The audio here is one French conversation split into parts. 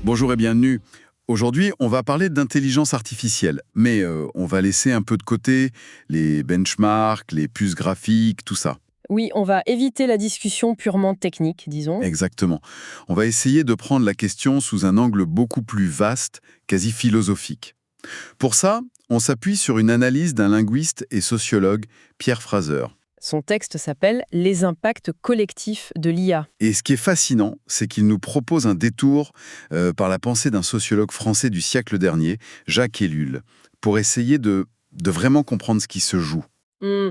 Bonjour et bienvenue. Aujourd'hui, on va parler d'intelligence artificielle, mais on va laisser un peu de côté les benchmarks, les puces graphiques, tout ça. Oui, on va éviter la discussion purement technique, disons. Exactement. On va essayer de prendre la question sous un angle beaucoup plus vaste, quasi philosophique. Pour ça, on s'appuie sur une analyse d'un linguiste et sociologue, Pierre Fraser. Son texte s'appelle Les impacts collectifs de l'IA. Et ce qui est fascinant, c'est qu'il nous propose un détour par la pensée d'un sociologue français du siècle dernier, Jacques Ellul, pour essayer de vraiment comprendre ce qui se joue. Hmm,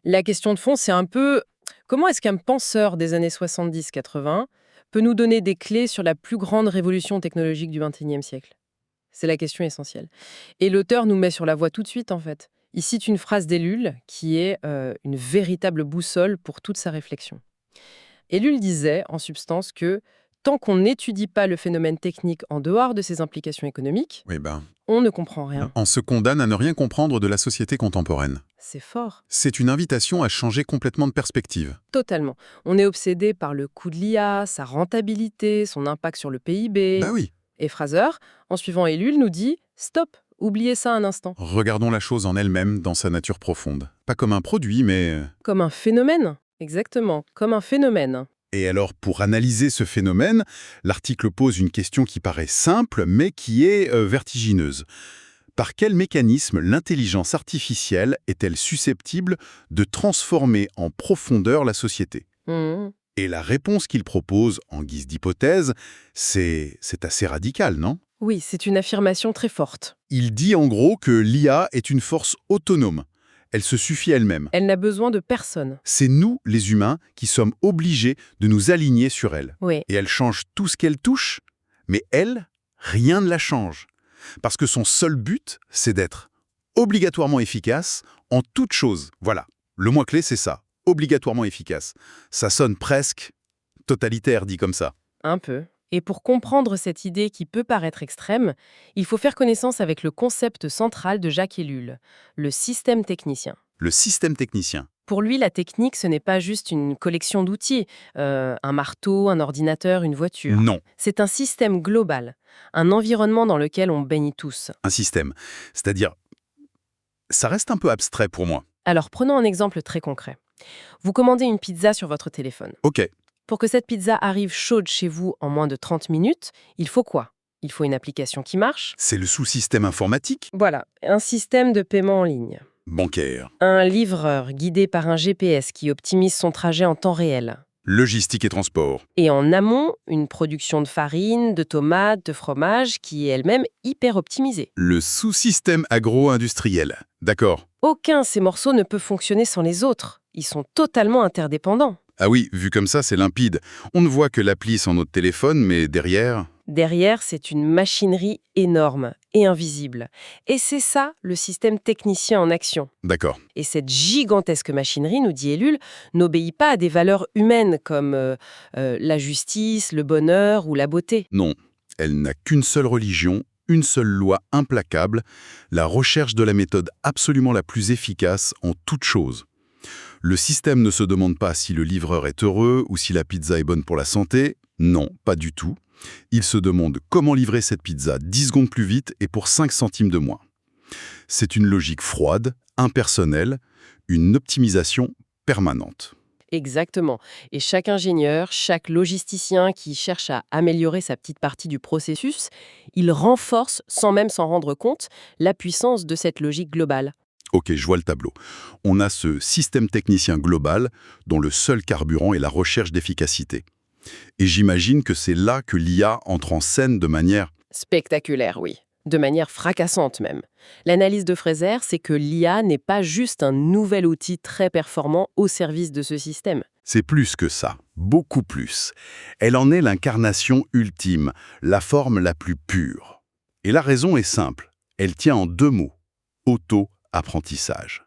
La question de fond, c'est un peu comment est-ce qu'un penseur des années 70-80 peut nous donner des clés sur la plus grande révolution technologique du XXIe siècle? C'est la question essentielle. Et l'auteur nous met sur la voie tout de suite, en fait. Il cite une phrase d'Ellul qui est une véritable boussole pour toute sa réflexion. Ellul disait, en substance, que tant qu'on n'étudie pas le phénomène technique en dehors de ses implications économiques, Oui, on ne comprend rien. on se condamne à ne rien comprendre de la société contemporaine. C'est fort. C'est une invitation à changer complètement de perspective. Totalement. On est obsédé par le coût de l'IA, sa rentabilité, son impact sur le PIB. Bah oui, Et Fraser, en suivant Ellul, nous dit « Stop, oubliez ça un instant. regardons la chose en elle-même dans sa nature profonde. Pas comme un produit, mais... » Comme un phénomène. Exactement, comme un phénomène. Et alors, pour analyser ce phénomène, l'article pose une question qui paraît simple, mais qui est vertigineuse. Par quel mécanisme l'intelligence artificielle est-elle susceptible de transformer en profondeur la société? Mhm. Et la réponse qu'il propose, en guise d'hypothèse, c'est assez radical, non? Oui, c'est une affirmation très forte. Il dit en gros que l'IA est une force autonome. Elle se suffit elle-même. Elle n'a besoin de personne. C'est nous, les humains, qui sommes obligés de nous aligner sur elle. Oui, Et elle change tout ce qu'elle touche, mais elle, rien ne la change. Parce que son seul but, c'est d'être obligatoirement efficace en toute chose. Voilà, le mot clé, c'est ça, obligatoirement efficace. Ça sonne presque totalitaire, dit comme ça. un peu. Et pour comprendre cette idée qui peut paraître extrême, il faut faire connaissance avec le concept central de Jacques Ellul, le système technicien. Le système technicien. Pour lui, la technique, ce n'est pas juste une collection d'outils, un marteau, un ordinateur, une voiture. Non, C'est un système global, un environnement dans lequel on baigne tous. un système. C'est-à-dire, ça reste un peu abstrait pour moi. Alors prenons un exemple très concret. Vous commandez une pizza sur votre téléphone. Ok, Pour que cette pizza arrive chaude chez vous en moins de 30 minutes, il faut quoi? Il faut une application qui marche. c'est le sous-système informatique Voilà, un système de paiement en ligne. bancaire. Un livreur guidé par un GPS qui optimise son trajet en temps réel. Logistique et transport. Et en amont, une production de farine, de tomates, de fromage qui est elle-même hyper optimisée. Le sous-système agro-industriel. D'accord. Aucun de ces morceaux ne peut fonctionner sans les autres. Ils sont totalement interdépendants. Ah oui, vu comme ça, c'est limpide. On ne voit que l'appli sur notre téléphone, mais derrière... Derrière, c'est une machinerie énorme et invisible. Et c'est ça, le système technicien en action. D'accord. Et cette gigantesque machinerie, nous dit Ellul, n'obéit pas à des valeurs humaines comme la justice, le bonheur ou la beauté. Non, elle n'a qu'une seule religion, une seule loi implacable, la recherche de la méthode absolument la plus efficace en toute chose. Le système ne se demande pas si le livreur est heureux ou si la pizza est bonne pour la santé. Non, pas du tout. Il se demande comment livrer cette pizza 10 secondes plus vite et pour 5 centimes de moins. C'est une logique froide, impersonnelle, une optimisation permanente. Exactement. Et chaque ingénieur, chaque logisticien qui cherche à améliorer sa petite partie du processus, il renforce, sans même s'en rendre compte, la puissance de cette logique globale. Ok, je vois le tableau. On a ce système technicien global dont le seul carburant est la recherche d'efficacité. Et j'imagine que c'est là que l'IA entre en scène de manière... Spectaculaire, oui. De manière fracassante même. L'analyse de Fraser, c'est que l'IA n'est pas juste un nouvel outil très performant au service de ce système. C'est plus que ça, beaucoup plus. Elle en est l'incarnation ultime, la forme la plus pure. Et la raison est simple, elle tient en 2 mots. Auto-apprentissage.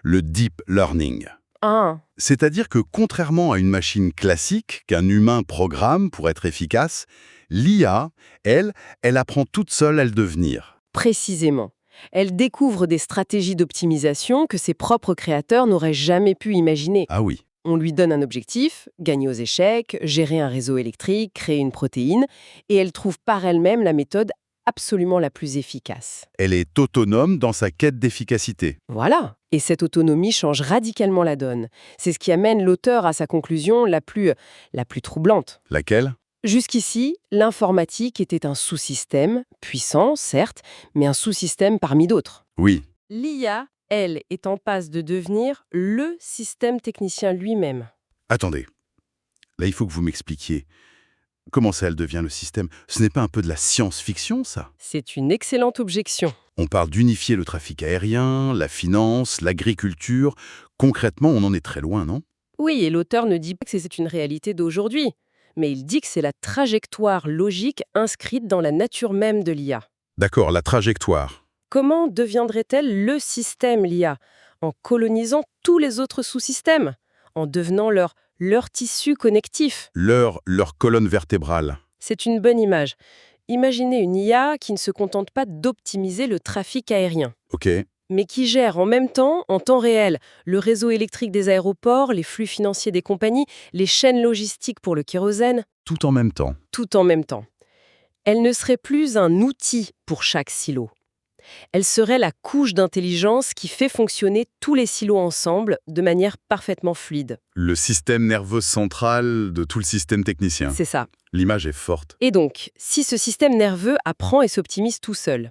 Le deep learning. Ah, C'est-à-dire que contrairement à une machine classique qu'un humain programme pour être efficace, l'IA, elle apprend toute seule à le devenir. précisément. Elle découvre des stratégies d'optimisation que ses propres créateurs n'auraient jamais pu imaginer. Ah oui. On lui donne un objectif, gagner aux échecs, gérer un réseau électrique, créer une protéine, et elle trouve par elle-même la méthode absolument la plus efficace. Elle est autonome dans sa quête d'efficacité. Voilà. Et cette autonomie change radicalement la donne. C'est ce qui amène l'auteur à sa conclusion la plus troublante. Laquelle? Jusqu'ici, l'informatique était un sous-système, puissant, certes, mais un sous-système parmi d'autres. Oui. L'IA, elle, est en passe de devenir le système technicien lui-même. Attendez. Là, il faut que vous m'expliquiez. Comment ça, elle devient le système? Ce n'est pas un peu de la science-fiction, ça? C'est une excellente objection. On parle d'unifier le trafic aérien, la finance, l'agriculture. Concrètement, on en est très loin, non? Oui, et l'auteur ne dit pas que c'est une réalité d'aujourd'hui, mais il dit que c'est la trajectoire logique inscrite dans la nature même de l'IA. D'accord, la trajectoire. Comment deviendrait-elle le système, l'IA? En colonisant tous les autres sous-systèmes, en devenant leur tissu connectif. Leur colonne vertébrale. C'est une bonne image. Imaginez une IA qui ne se contente pas d'optimiser le trafic aérien, Ok. mais qui gère en même temps, en temps réel, le réseau électrique des aéroports, les flux financiers des compagnies, les chaînes logistiques pour le kérosène, Tout en même temps. tout en même temps. Elle ne serait plus un outil pour chaque silo. Elle serait la couche d'intelligence qui fait fonctionner tous les silos ensemble de manière parfaitement fluide. Le système nerveux central de tout le système technicien. C'est ça. L'image est forte. Et donc, si ce système nerveux apprend et s'optimise tout seul,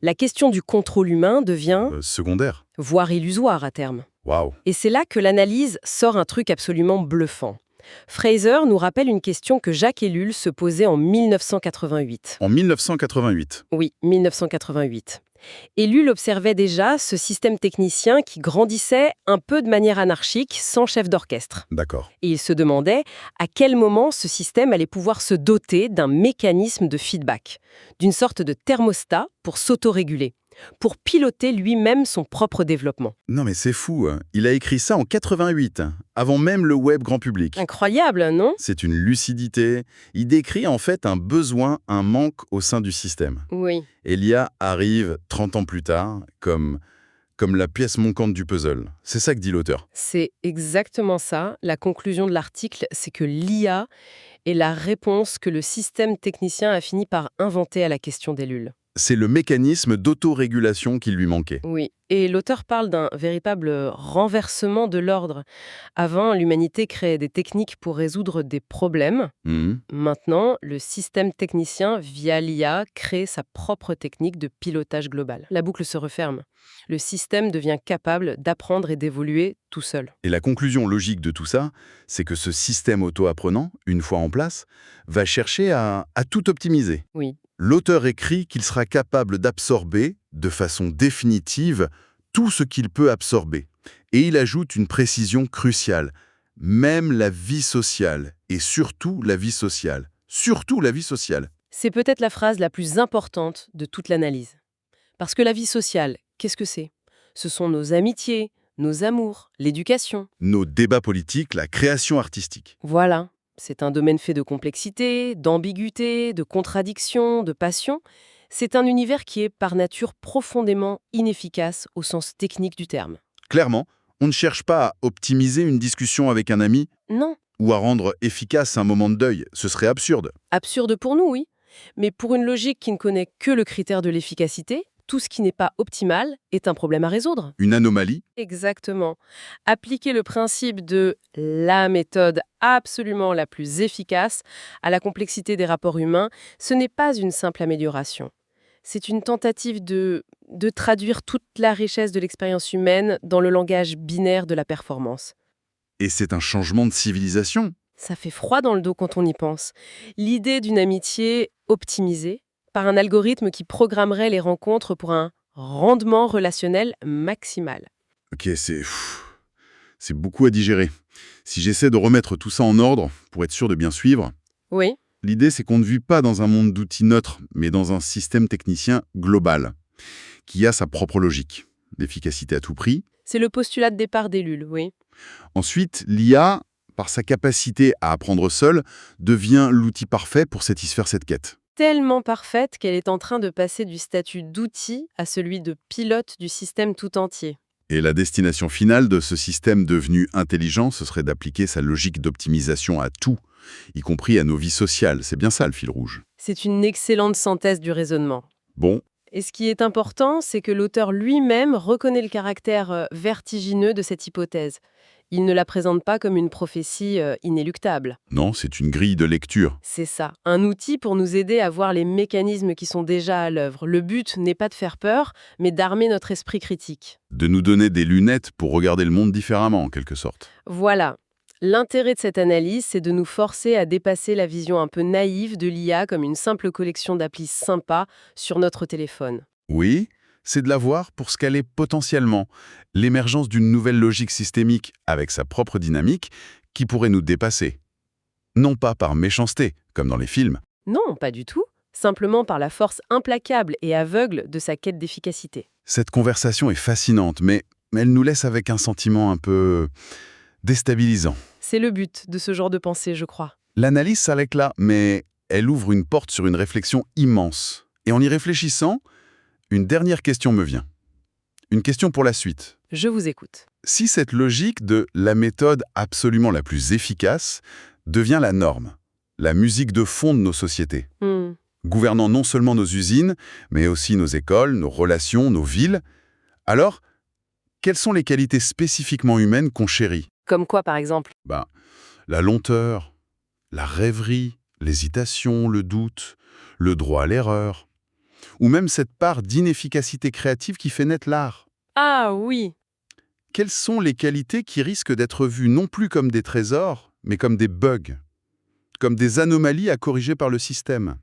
la question du contrôle humain devient, Secondaire. voire illusoire à terme. Waouh. Et c'est là que l'analyse sort un truc absolument bluffant. Fraser nous rappelle une question que Jacques Ellul se posait en 1988. En 1988. Oui, 1988. Ellul observait déjà ce système technicien qui grandissait un peu de manière anarchique, sans chef d'orchestre. D'accord. Et il se demandait à quel moment ce système allait pouvoir se doter d'un mécanisme de feedback, d'une sorte de thermostat pour s'autoréguler, pour piloter lui-même son propre développement. Non mais c'est fou. Il a écrit ça en 88, avant même le web grand public. Incroyable, non? C'est une lucidité. Il décrit en fait un besoin, un manque au sein du système. Oui. Et l'IA arrive 30 ans plus tard comme la pièce manquante du puzzle. C'est ça que dit l'auteur. C'est exactement ça. La conclusion de l'article, c'est que l'IA est la réponse que le système technicien a fini par inventer à la question d'Ellul. C'est le mécanisme d'autorégulation qui lui manquait. Oui, et l'auteur parle d'un véritable renversement de l'ordre. Avant, l'humanité créait des techniques pour résoudre des problèmes. Mhm. Maintenant, le système technicien, via l'IA, crée sa propre technique de pilotage global. La boucle se referme. Le système devient capable d'apprendre et d'évoluer tout seul. Et la conclusion logique de tout ça, c'est que ce système auto-apprenant, une fois en place, va chercher à tout optimiser. Oui. L'auteur écrit qu'il sera capable d'absorber, de façon définitive, tout ce qu'il peut absorber. Et il ajoute une précision cruciale. Même la vie sociale, et surtout la vie sociale. Surtout la vie sociale. C'est peut-être la phrase la plus importante de toute l'analyse. Parce que la vie sociale, qu'est-ce que c'est? Ce sont nos amitiés, nos amours, l'éducation. Nos débats politiques, la création artistique. Voilà. C'est un domaine fait de complexité, d'ambiguïté, de contradiction, de passion. C'est un univers qui est par nature profondément inefficace au sens technique du terme. Clairement, on ne cherche pas à optimiser une discussion avec un ami Non, ou à rendre efficace un moment de deuil. Ce serait absurde. absurde pour nous, oui. Mais pour une logique qui ne connaît que le critère de l'efficacité, tout ce qui n'est pas optimal est un problème à résoudre. Une anomalie. Exactement. Appliquer le principe de la méthode absolument la plus efficace à la complexité des rapports humains, ce n'est pas une simple amélioration. C'est une tentative de traduire toute la richesse de l'expérience humaine dans le langage binaire de la performance. Et c'est un changement de civilisation. Ça fait froid dans le dos quand on y pense. L'idée d'une amitié optimisée par un algorithme qui programmerait les rencontres pour un rendement relationnel maximal. Ok, c'est beaucoup à digérer. Si j'essaie de remettre tout ça en ordre, pour être sûr de bien suivre, Oui, l'idée c'est qu'on ne vit pas dans un monde d'outils neutres, mais dans un système technicien global, qui a sa propre logique. L'efficacité à tout prix. c'est le postulat de départ d'Ellul, oui. Ensuite, l'IA, par sa capacité à apprendre seule, devient l'outil parfait pour satisfaire cette quête. Tellement parfaite qu'elle est en train de passer du statut d'outil à celui de pilote du système tout entier. Et la destination finale de ce système devenu intelligent, ce serait d'appliquer sa logique d'optimisation à tout, y compris à nos vies sociales. C'est bien ça le fil rouge. C'est une excellente synthèse du raisonnement. Bon, Et ce qui est important, c'est que l'auteur lui-même reconnaît le caractère vertigineux de cette hypothèse. Il ne la présente pas comme une prophétie inéluctable. non, c'est une grille de lecture. C'est ça, un outil pour nous aider à voir les mécanismes qui sont déjà à l'œuvre. Le but n'est pas de faire peur, mais d'armer notre esprit critique. De nous donner des lunettes pour regarder le monde différemment, en quelque sorte. Voilà. L'intérêt de cette analyse, c'est de nous forcer à dépasser la vision un peu naïve de l'IA comme une simple collection d'applis sympas sur notre téléphone. Oui, c'est de la voir pour ce qu'elle est potentiellement, l'émergence d'une nouvelle logique systémique avec sa propre dynamique qui pourrait nous dépasser. Non pas par méchanceté, comme dans les films. Non, pas du tout. Simplement par la force implacable et aveugle de sa quête d'efficacité. Cette conversation est fascinante, mais elle nous laisse avec un sentiment un peu déstabilisant. C'est le but de ce genre de pensée, je crois. L'analyse s'arrête là, mais elle ouvre une porte sur une réflexion immense. Et en y réfléchissant, une dernière question me vient. Une question pour la suite. Je vous écoute. Si cette logique de la méthode absolument la plus efficace devient la norme, la musique de fond de nos sociétés, gouvernant non seulement nos usines, mais aussi nos écoles, nos relations, nos villes, alors, quelles sont les qualités spécifiquement humaines qu'on chérit? Comme quoi, par exemple? La lenteur, la rêverie, l'hésitation, le doute, le droit à l'erreur, ou même cette part d'inefficacité créative qui fait naître l'art. Ah oui. Quelles sont les qualités qui risquent d'être vues non plus comme des trésors, mais comme des bugs, comme des anomalies à corriger par le système?